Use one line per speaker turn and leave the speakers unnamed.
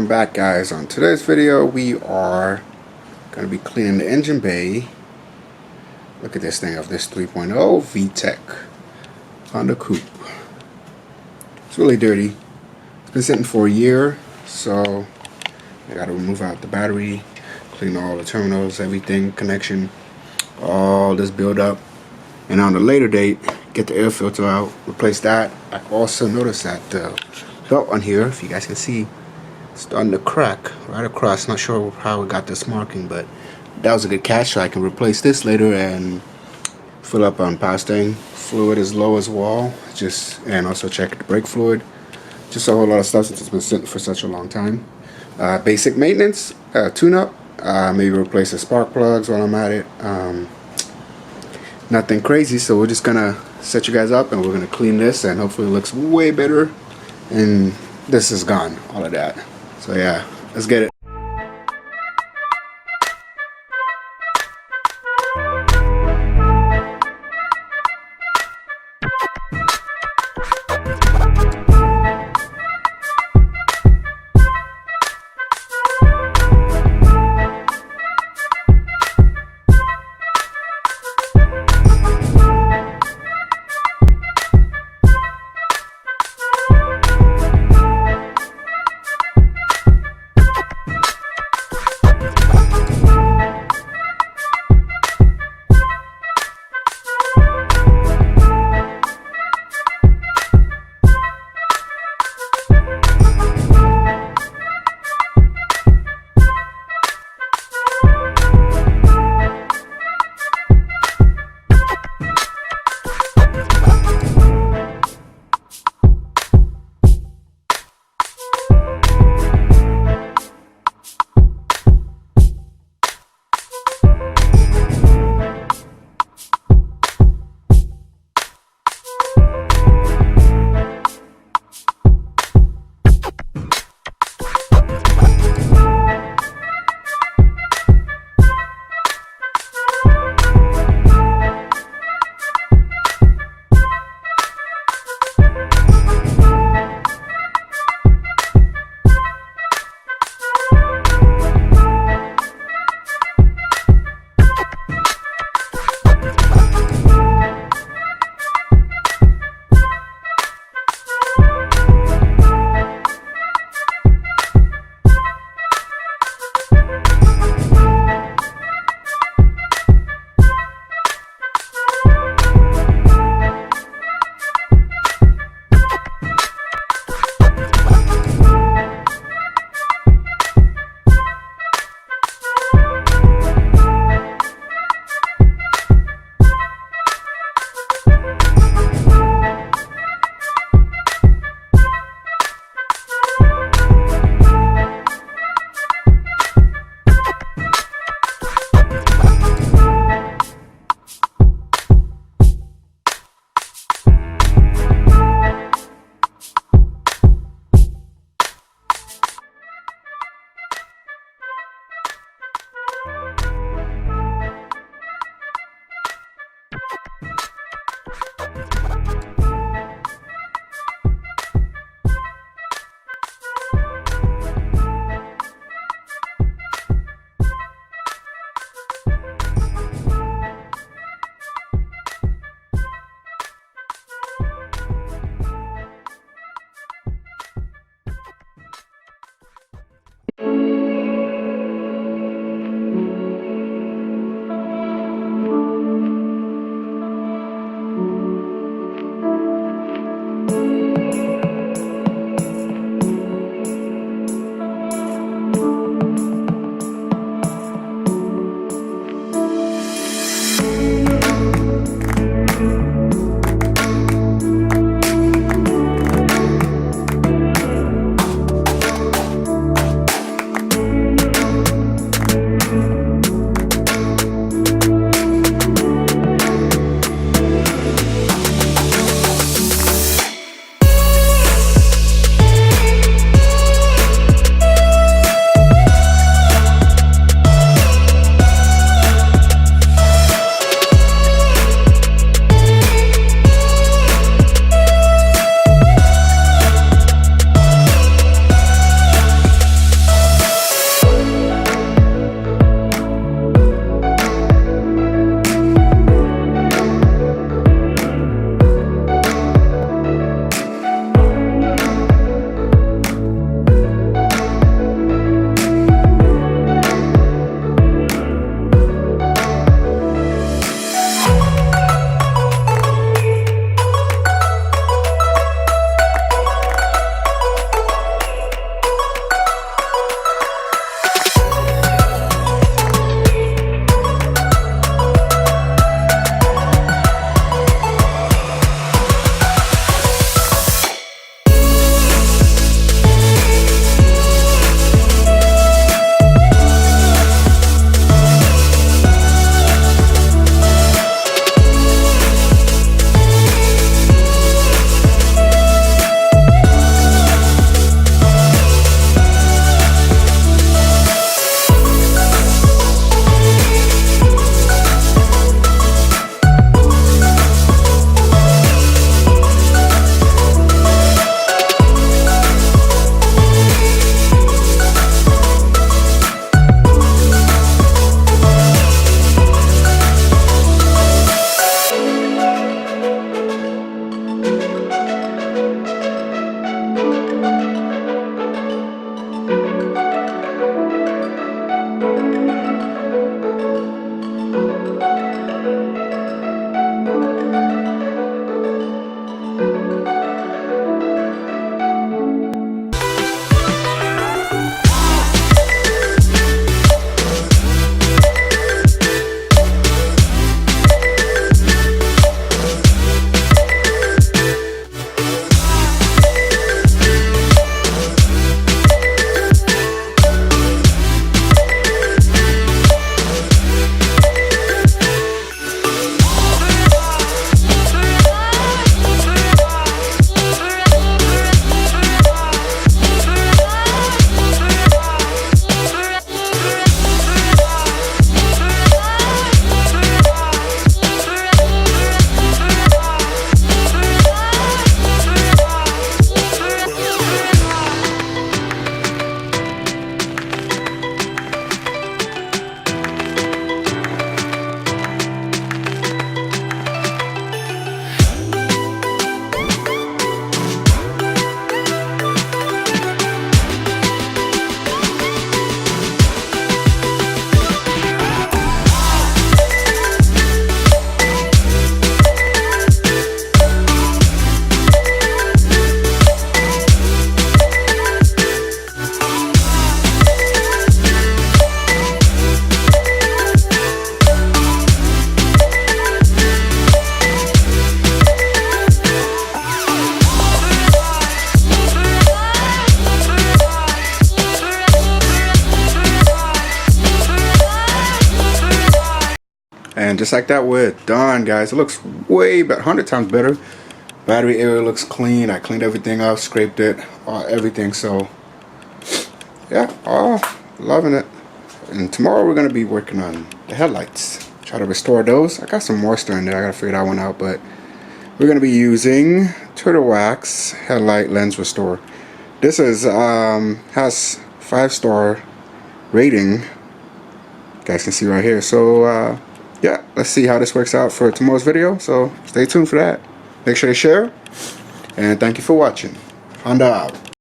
back, guys. On today's video we are going to be cleaning the engine bay. Look at this thing of this 3.0 VTEC Honda Coupe. It's really dirty. It's been sitting for a year, so I got to remove out the battery, clean all the terminals, everything, connection, all this build up, and on the later date get the air filter out, replace that. I also noticed that the belt on here, if you guys can see, it's starting to crack right across. Not sure how we got this marking, but that was a good catch. So I can replace this later and fill up on power steering fluid as low as wall, and also check the brake fluid. Just a whole lot of stuff since it's been sitting for such a long time. Basic maintenance, tune-up, maybe replace the spark plugs while I'm at it. Nothing crazy, so we're just gonna set you guys up and we're gonna clean this, and hopefully it looks way better and this is gone, all of that. So yeah, let's get it. just like that, we're done, guys. It looks way better, 100 times better. Battery area looks clean. I cleaned everything up, scraped it, everything. So yeah, loving it. And tomorrow we're gonna be working on the headlights. Try to restore those. I got some moisture in there. I gotta figure that one out. But we're gonna be using Turtle Wax Headlight Lens Restore. This is has 5-star rating. You guys can see right here. So yeah, let's see how this works out for tomorrow's video. So stay tuned for that. Make sure to share. And thank you for watching. Honda out.